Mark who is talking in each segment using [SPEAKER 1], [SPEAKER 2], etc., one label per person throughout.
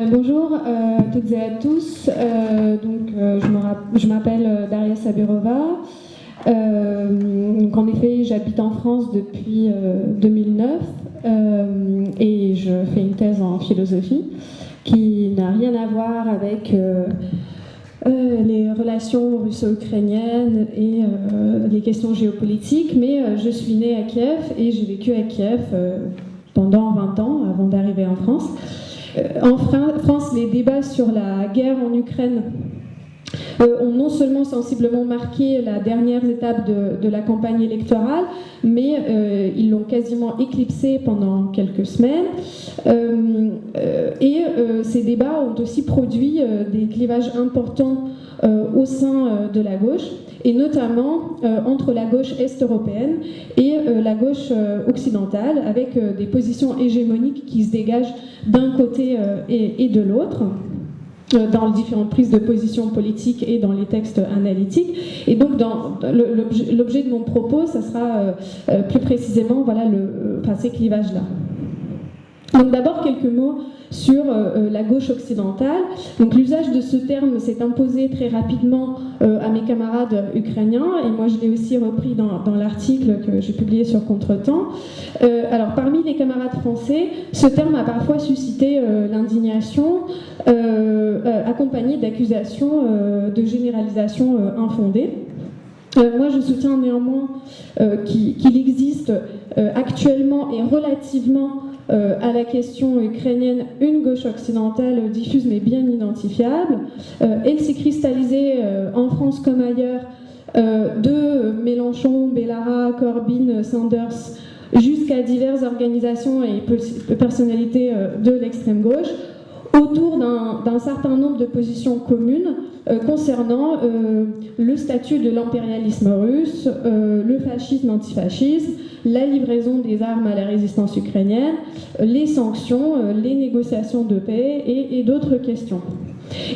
[SPEAKER 1] Bonjour à toutes et à tous. Je m'appelle Daria Sabirova. En effet, j'habite en France depuis 2009 et je fais une thèse en philosophie qui n'a rien à voir avec les relations russo-ukrainiennes et les questions géopolitiques, mais je suis née à Kiev et j'ai vécu à Kiev pendant 20 ans avant d'arriver en France. En France, les débats sur la guerre en Ukraine ont non seulement sensiblement marqué la dernière étape de la campagne électorale, mais ils l'ont quasiment éclipsé pendant quelques semaines. Ces débats ont aussi produit des clivages importants au sein de la gauche, et notamment entre la gauche est-européenne et la gauche occidentale, avec des positions hégémoniques qui se dégagent d'un côté et de l'autre, dans les différentes prises de position politiques et dans les textes analytiques. Et donc, l'objet de mon propos, ça sera plus précisément ces clivages-là. Donc d'abord, quelques mots sur la gauche occidentale. Donc l'usage de ce terme s'est imposé très rapidement à mes camarades ukrainiens, et moi je l'ai aussi repris dans l'article que j'ai publié sur Contretemps. Alors parmi les camarades français, ce terme a parfois suscité l'indignation, accompagnée d'accusations de généralisation infondées. Moi, je soutiens néanmoins qu'il existe actuellement et relativement à la question ukrainienne une gauche occidentale diffuse mais bien identifiable. Elle s'est cristallisée en France comme ailleurs de Mélenchon, Bellara, Corbyn, Sanders, jusqu'à diverses organisations et personnalités de l'extrême gauche, autour d'un certain nombre de positions communes concernant le statut de l'impérialisme russe, le fascisme, l'antifascisme, la livraison des armes à la résistance ukrainienne, les sanctions, les négociations de paix et d'autres questions.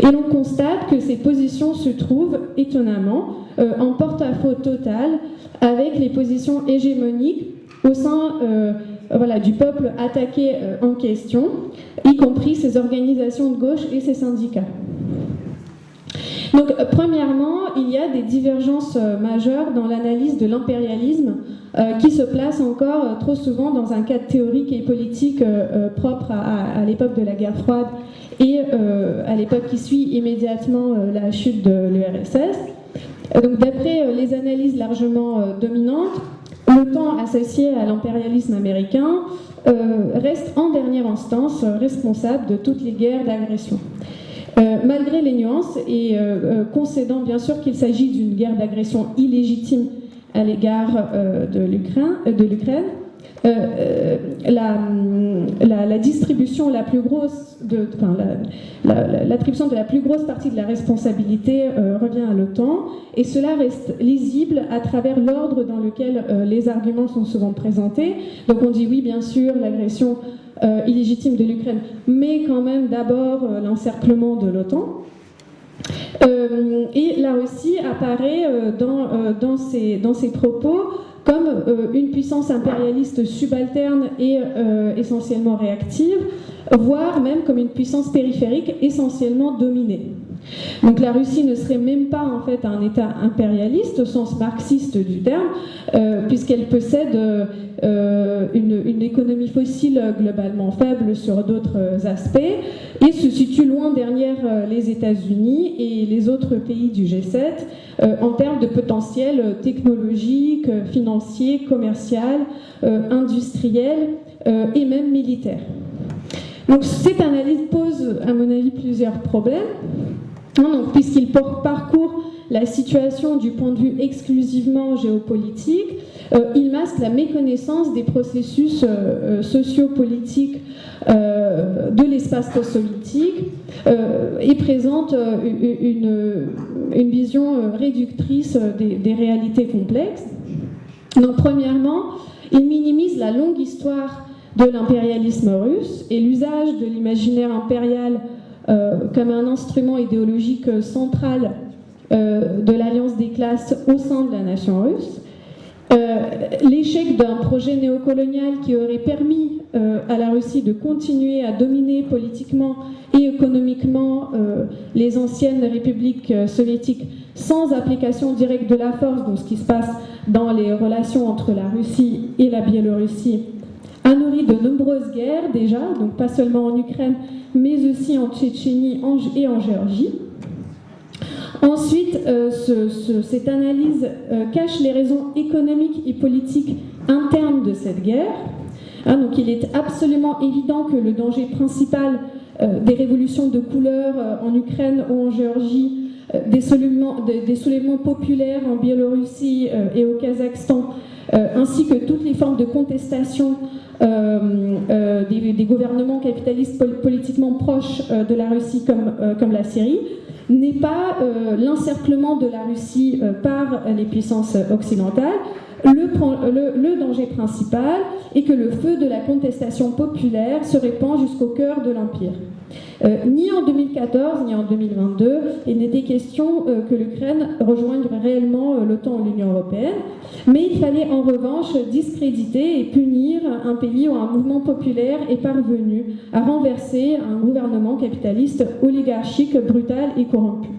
[SPEAKER 1] Et l'on constate que ces positions se trouvent étonnamment en porte-à-faux total avec les positions hégémoniques au sein du peuple attaqué en question, y compris ses organisations de gauche et ses syndicats. Donc, premièrement, il y a des divergences majeures dans l'analyse de l'impérialisme qui se place encore trop souvent dans un cadre théorique et politique propre à l'époque de la guerre froide et à l'époque qui suit immédiatement la chute de l'URSS. Donc, d'après les analyses largement dominantes, l'OTAN associé à l'impérialisme américain reste en dernière instance responsable de toutes les guerres d'agression. Malgré les nuances et concédant bien sûr qu'il s'agit d'une guerre d'agression illégitime à l'égard de l'Ukraine, la distribution la plus grosse l'attribution de la plus grosse partie de la responsabilité revient à l'OTAN, et cela reste lisible à travers l'ordre dans lequel les arguments sont souvent présentés. Donc on dit oui, bien sûr, l'agression illégitime de l'Ukraine, mais quand même d'abord l'encerclement de l'OTAN. Et là aussi apparaît dans ces propos comme une puissance impérialiste subalterne et essentiellement réactive, voire même comme une puissance périphérique essentiellement dominée. Donc la Russie ne serait même pas en fait un État impérialiste au sens marxiste du terme, puisqu'elle possède une économie fossile globalement faible sur d'autres aspects et se situe loin derrière les États-Unis et les autres pays du G7 en termes de potentiel technologique, financier, commercial, industriel et même militaire. Donc cette analyse pose, à mon avis, plusieurs problèmes. Puisqu'il parcourt la situation du point de vue exclusivement géopolitique, il masque la méconnaissance des processus sociopolitiques de l'espace post-soviétique et présente une vision réductrice des réalités complexes. Donc, premièrement, il minimise la longue histoire de l'impérialisme russe et l'usage de l'imaginaire impérial comme un instrument idéologique central de l'alliance des classes au sein de la nation russe. L'échec d'un projet néocolonial qui aurait permis à la Russie de continuer à dominer politiquement et économiquement les anciennes républiques soviétiques sans application directe de la force, donc ce qui se passe dans les relations entre la Russie et la Biélorussie, a nourri de nombreuses guerres déjà, donc pas seulement en Ukraine, mais aussi en Tchétchénie et en Géorgie. Ensuite, cette analyse cache les raisons économiques et politiques internes de cette guerre. Donc il est absolument évident que le danger principal des révolutions de couleur en Ukraine ou en Géorgie, des soulèvements populaires en Biélorussie et au Kazakhstan, ainsi que toutes les formes de contestation des gouvernements capitalistes politiquement proches de la Russie comme la Syrie, n'est pas l'encerclement de la Russie par les puissances occidentales. Le danger principal est que le feu de la contestation populaire se répand jusqu'au cœur de l'Empire. Ni en 2014 ni en 2022, il n'était question que l'Ukraine rejoigne réellement l'OTAN ou l'Union européenne, mais il fallait en revanche discréditer et punir un pays où un mouvement populaire est parvenu à renverser un gouvernement capitaliste oligarchique, brutal et corrompu.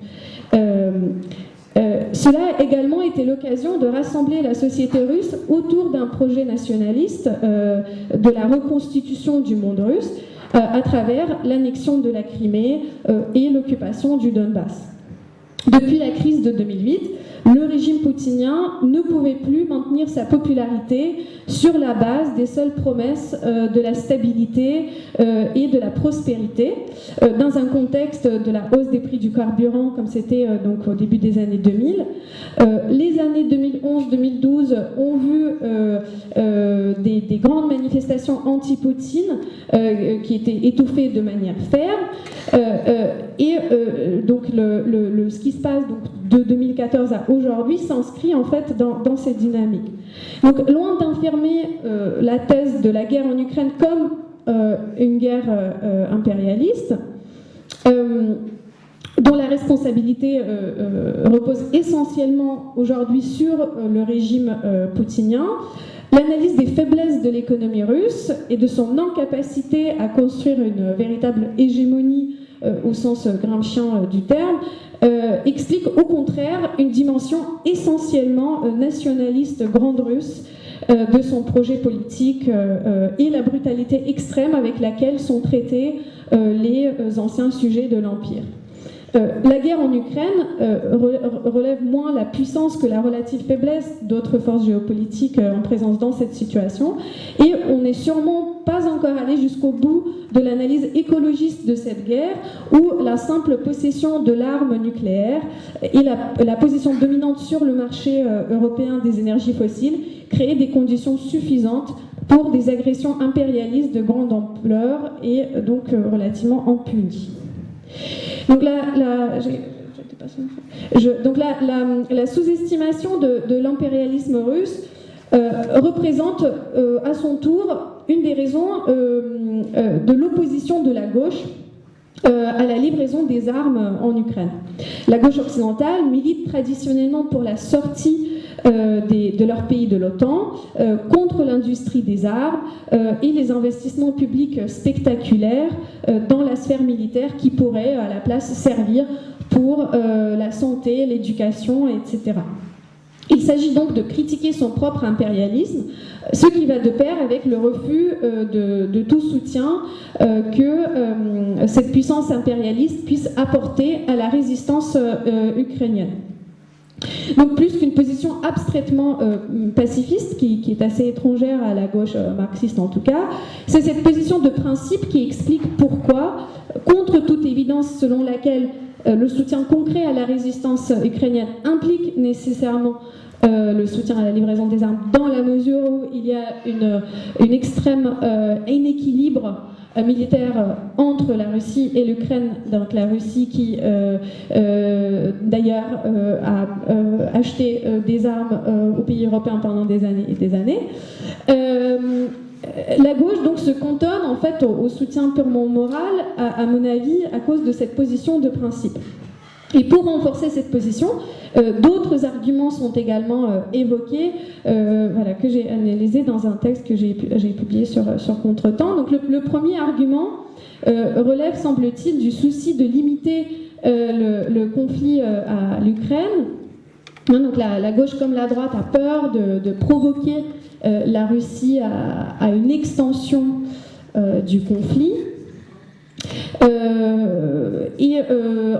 [SPEAKER 1] Cela a également été l'occasion de rassembler la société russe autour d'un projet nationaliste de la reconstitution du monde russe à travers l'annexion de la Crimée et l'occupation du Donbass. Depuis la crise de 2008, le régime poutinien ne pouvait plus maintenir sa popularité sur la base des seules promesses de la stabilité et de la prospérité, dans un contexte de la hausse des prix du carburant, comme c'était donc au début des années 2000. Les années 2011-2012 ont vu des grandes manifestations anti-Poutine qui étaient étouffées de manière ferme, donc ce qui se passe donc, de 2014 à aujourd'hui s'inscrit en fait dans cette dynamique. Donc loin d'enfermer la thèse de la guerre en Ukraine comme une guerre impérialiste, dont la responsabilité repose essentiellement aujourd'hui sur le régime poutinien, l'analyse des faiblesses de l'économie russe et de son incapacité à construire une véritable hégémonie au sens gramscien du terme, explique au contraire une dimension essentiellement nationaliste grande russe de son projet politique et la brutalité extrême avec laquelle sont traités les anciens sujets de l'Empire. La guerre en Ukraine relève moins la puissance que la relative faiblesse d'autres forces géopolitiques en présence dans cette situation, et on n'est sûrement pas encore allé jusqu'au bout de l'analyse écologiste de cette guerre, où la simple possession de l'arme nucléaire et la position dominante sur le marché européen des énergies fossiles créent des conditions suffisantes pour des agressions impérialistes de grande ampleur et donc relativement impunies. Donc la sous-estimation de l'impérialisme russe représente à son tour une des raisons de l'opposition de la gauche à la livraison des armes en Ukraine. La gauche occidentale milite traditionnellement pour la sortie de leur pays de l'OTAN, contre l'industrie des armes et les investissements publics spectaculaires dans la sphère militaire qui pourraient à la place servir pour la santé, l'éducation, etc. Il s'agit donc de critiquer son propre impérialisme, ce qui va de pair avec le refus de tout soutien que cette puissance impérialiste puisse apporter à la résistance ukrainienne. Donc plus qu'une position abstraitement pacifiste, qui est assez étrangère à la gauche marxiste en tout cas, c'est cette position de principe qui explique pourquoi, contre toute évidence selon laquelle le soutien concret à la résistance ukrainienne implique nécessairement le soutien à la livraison des armes, dans la mesure où il y a une extrême inéquilibre militaire entre la Russie et l'Ukraine, donc la Russie qui d'ailleurs a acheté des armes aux pays européens pendant des années et des années. La gauche donc se cantonne en fait au soutien purement moral, à mon avis, à cause de cette position de principe. Et pour renforcer cette position, d'autres arguments sont également évoqués, que j'ai analysé dans un texte que j'ai publié sur Contretemps. Donc le premier argument relève, semble-t-il, du souci de limiter le conflit à l'Ukraine. Donc la gauche comme la droite a peur de provoquer la Russie à une extension du conflit.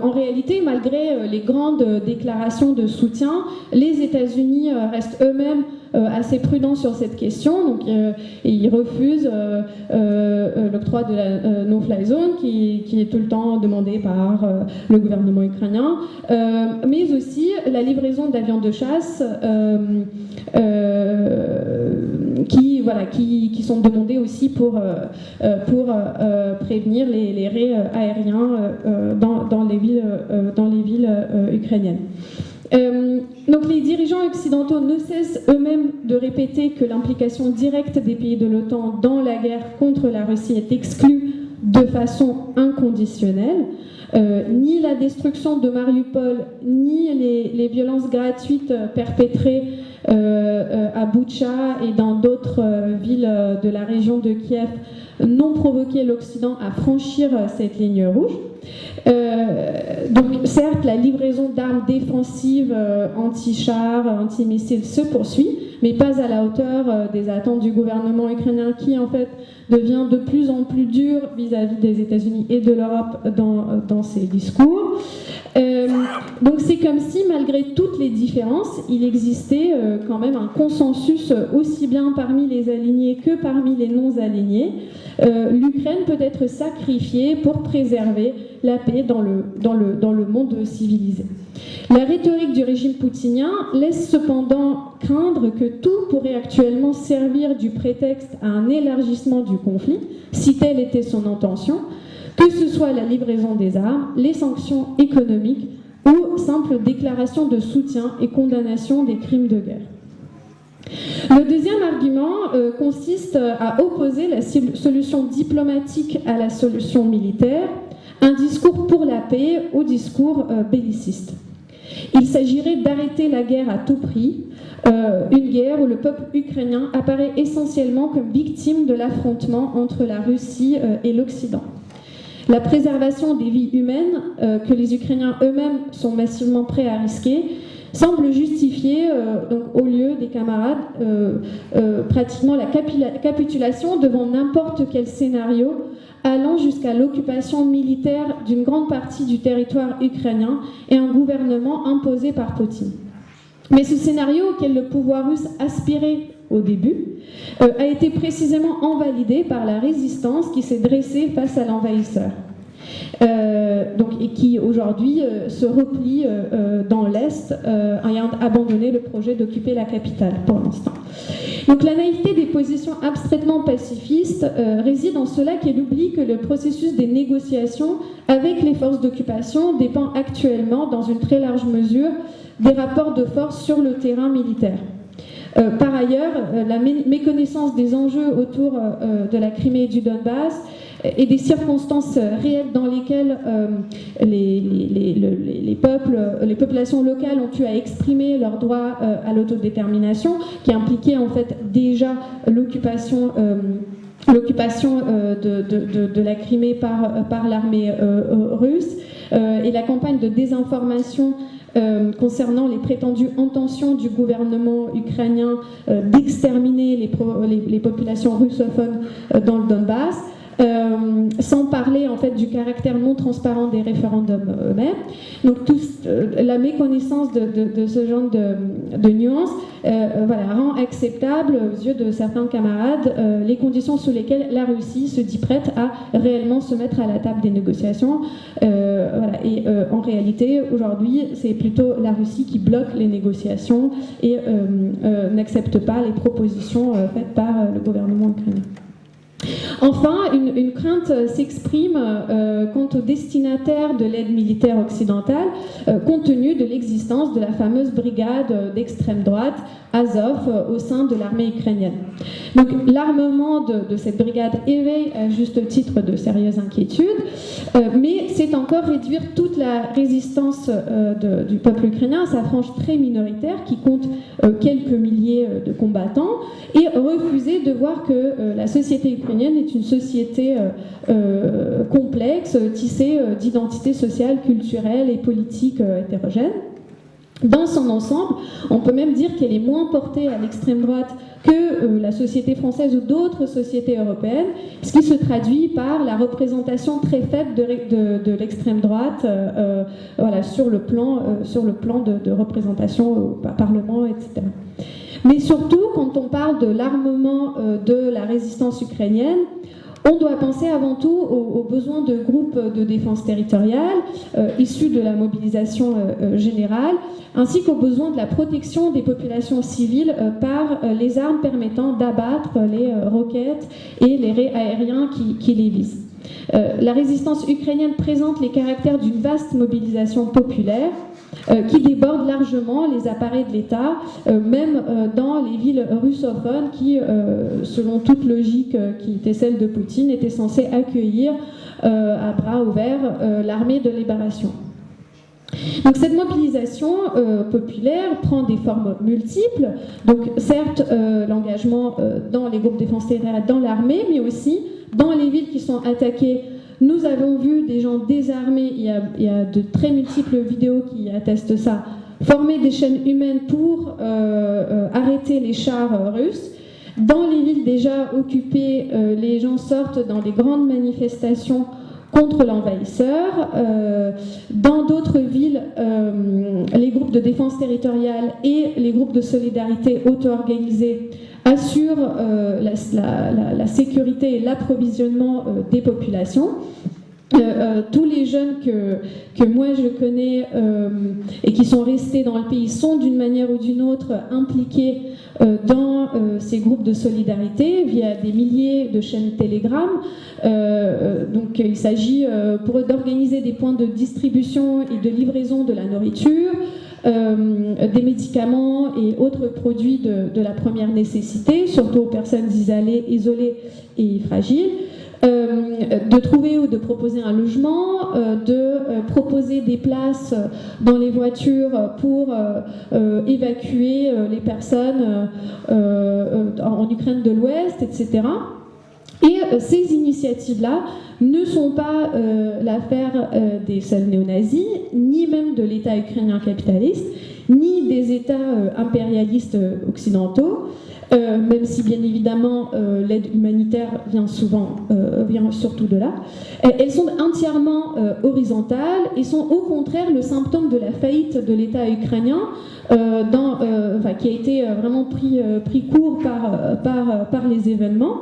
[SPEAKER 1] En réalité, malgré les grandes déclarations de soutien, les États-Unis restent eux-mêmes assez prudents sur cette question. Donc, ils refusent l'octroi de la no-fly zone, qui est tout le temps demandé par le gouvernement ukrainien, mais aussi la livraison d'avions de chasse qui sont demandés aussi pour prévenir les raids aériens dans les villes ukrainiennes. Donc les dirigeants occidentaux ne cessent eux-mêmes de répéter que l'implication directe des pays de l'OTAN dans la guerre contre la Russie est exclue de façon inconditionnelle. Ni la destruction de Mariupol, ni les violences gratuites perpétrées à Boutcha et dans d'autres villes de la région de Kiev n'ont provoqué l'Occident à franchir cette ligne rouge. Donc certes, la livraison d'armes défensives anti-chars, anti-missiles se poursuit, mais pas à la hauteur des attentes du gouvernement ukrainien qui en fait devient de plus en plus dur vis-à-vis des États-Unis et de l'Europe dans ses discours. Donc c'est comme si, malgré toutes les différences, il existait quand même un consensus aussi bien parmi les alignés que parmi les non-alignés. L'Ukraine peut être sacrifiée pour préserver la paix dans le monde civilisé. La rhétorique du régime poutinien laisse cependant craindre que tout pourrait actuellement servir du prétexte à un élargissement du conflit, si telle était son intention, que ce soit la livraison des armes, les sanctions économiques ou simple déclaration de soutien et condamnation des crimes de guerre. Le deuxième argument consiste à opposer la solution diplomatique à la solution militaire, un discours pour la paix au discours belliciste. Il s'agirait d'arrêter la guerre à tout prix, une guerre où le peuple ukrainien apparaît essentiellement comme victime de l'affrontement entre la Russie et l'Occident. La préservation des vies humaines, que les Ukrainiens eux-mêmes sont massivement prêts à risquer, semble justifier, donc, au lieu des camarades, pratiquement la capitulation devant n'importe quel scénario, allant jusqu'à l'occupation militaire d'une grande partie du territoire ukrainien et un gouvernement imposé par Poutine. Mais ce scénario auquel le pouvoir russe aspirait au début a été précisément invalidé par la résistance qui s'est dressée face à l'envahisseur. Et qui aujourd'hui se replie dans l'Est, ayant abandonné le projet d'occuper la capitale pour l'instant. Donc la naïveté des positions abstraitement pacifistes réside en cela qu'elle oublie que le processus des négociations avec les forces d'occupation dépend actuellement, dans une très large mesure, des rapports de force sur le terrain militaire. Par ailleurs, la méconnaissance des enjeux autour de la Crimée et du Donbass et des circonstances réelles dans lesquelles les populations locales ont pu à exprimer leur droit à l'autodétermination, qui impliquait en fait déjà l'occupation de la Crimée par l'armée russe et la campagne de désinformation concernant les prétendues intentions du gouvernement ukrainien d'exterminer les populations russophones dans le Donbass, sans parler en fait du caractère non transparent des référendums eux-mêmes. Donc la méconnaissance de ce genre de nuances rend acceptable aux yeux de certains camarades les conditions sous lesquelles la Russie se dit prête à réellement se mettre à la table des négociations. En réalité, aujourd'hui, c'est plutôt la Russie qui bloque les négociations et n'accepte pas les propositions faites par le gouvernement ukrainien. Enfin, une crainte s'exprime quant aux destinataires de l'aide militaire occidentale, compte tenu de l'existence de la fameuse brigade d'extrême droite Azov au sein de l'armée ukrainienne. Donc l'armement de cette brigade éveille à juste titre de sérieuses inquiétudes, mais c'est encore réduire toute la résistance du peuple ukrainien à sa frange très minoritaire qui compte quelques milliers de combattants et refuser de voir que la société ukrainienne est une société complexe, tissée d'identités sociales, culturelles et politiques hétérogènes. Dans son ensemble, on peut même dire qu'elle est moins portée à l'extrême droite que la société française ou d'autres sociétés européennes, ce qui se traduit par la représentation très faible de l'extrême droite voilà, sur le plan de représentation au Parlement, etc. Mais surtout, quand on parle de l'armement de la résistance ukrainienne, on doit penser avant tout aux besoins de groupes de défense territoriale issus de la mobilisation générale, ainsi qu'aux besoins de la protection des populations civiles par les armes permettant d'abattre les roquettes et les raies aériens qui les visent. La résistance ukrainienne présente les caractères d'une vaste mobilisation populaire qui déborde largement les appareils de l'État, même dans les villes russophones qui, selon toute logique qui était celle de Poutine, étaient censées accueillir à bras ouverts l'armée de libération. Donc cette mobilisation populaire prend des formes multiples, donc certes l'engagement dans les groupes défense territoriale dans l'armée, mais aussi dans les villes qui sont attaquées. Nous avons vu des gens désarmés, il y a de très multiples vidéos qui attestent ça, former des chaînes humaines pour arrêter les chars russes. Dans les villes déjà occupées, les gens sortent dans des grandes manifestations contre l'envahisseur. Dans d'autres villes, les groupes de défense territoriale et les groupes de solidarité auto-organisés assurent la sécurité et l'approvisionnement des populations. Tous les jeunes que moi je connais et qui sont restés dans le pays sont d'une manière ou d'une autre impliqués dans ces groupes de solidarité via des milliers de chaînes Telegram. Donc il s'agit pour eux d'organiser des points de distribution et de livraison de la nourriture, des médicaments et autres produits de la première nécessité, surtout aux personnes isolées et fragiles. De trouver ou de proposer un logement, de proposer des places dans les voitures pour évacuer les personnes en Ukraine de l'Ouest, etc. Et ces initiatives-là ne sont pas l'affaire des seuls néo-nazis, ni même de l'État ukrainien capitaliste, ni des États impérialistes occidentaux, même si bien évidemment l'aide humanitaire vient surtout de là. Elles sont entièrement horizontales et sont au contraire le symptôme de la faillite de l'État ukrainien, qui a été vraiment pris court par les événements.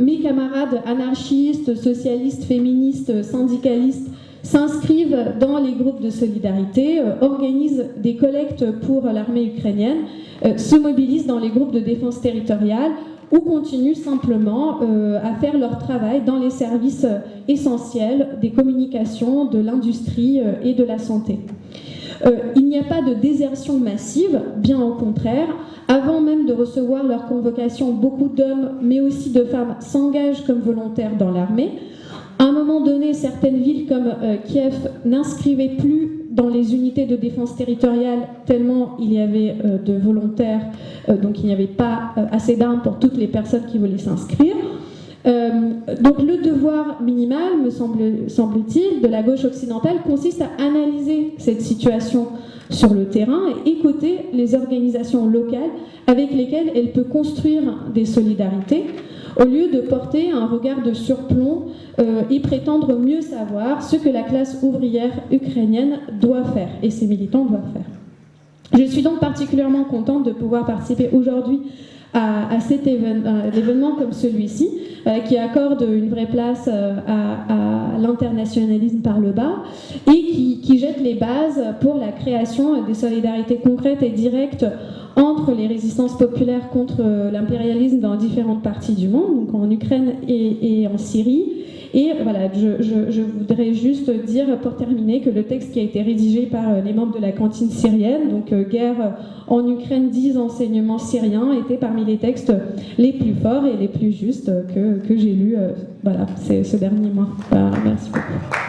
[SPEAKER 1] Mes camarades anarchistes, socialistes, féministes, syndicalistes s'inscrivent dans les groupes de solidarité, organisent des collectes pour l'armée ukrainienne, se mobilisent dans les groupes de défense territoriale ou continuent simplement à faire leur travail dans les services essentiels des communications, de l'industrie et de la santé. Il n'y a pas de désertion massive, bien au contraire. Avant même de recevoir leur convocation, beaucoup d'hommes, mais aussi de femmes, s'engagent comme volontaires dans l'armée. À un moment donné, certaines villes comme Kiev n'inscrivaient plus dans les unités de défense territoriale tellement il y avait de volontaires, donc il n'y avait pas assez d'armes pour toutes les personnes qui voulaient s'inscrire. Donc le devoir minimal, me semble-t-il, de la gauche occidentale consiste à analyser cette situation sur le terrain et écouter les organisations locales avec lesquelles elle peut construire des solidarités, au lieu de porter un regard de surplomb et prétendre mieux savoir ce que la classe ouvrière ukrainienne doit faire et ses militants doivent faire. Je suis donc particulièrement contente de pouvoir participer aujourd'hui à cet événement comme celui-ci, qui accorde une vraie place à l'internationalisme par le bas et qui jette les bases pour la création des solidarités concrètes et directes entre les résistances populaires contre l'impérialisme dans différentes parties du monde, donc en Ukraine et en Syrie. Et voilà, je voudrais juste dire pour terminer que le texte qui a été rédigé par les membres de la cantine syrienne, donc Guerre en Ukraine, 10 enseignements syriens, était parmi les textes les plus forts et les plus justes que j'ai lus voilà, ce dernier mois. Merci beaucoup.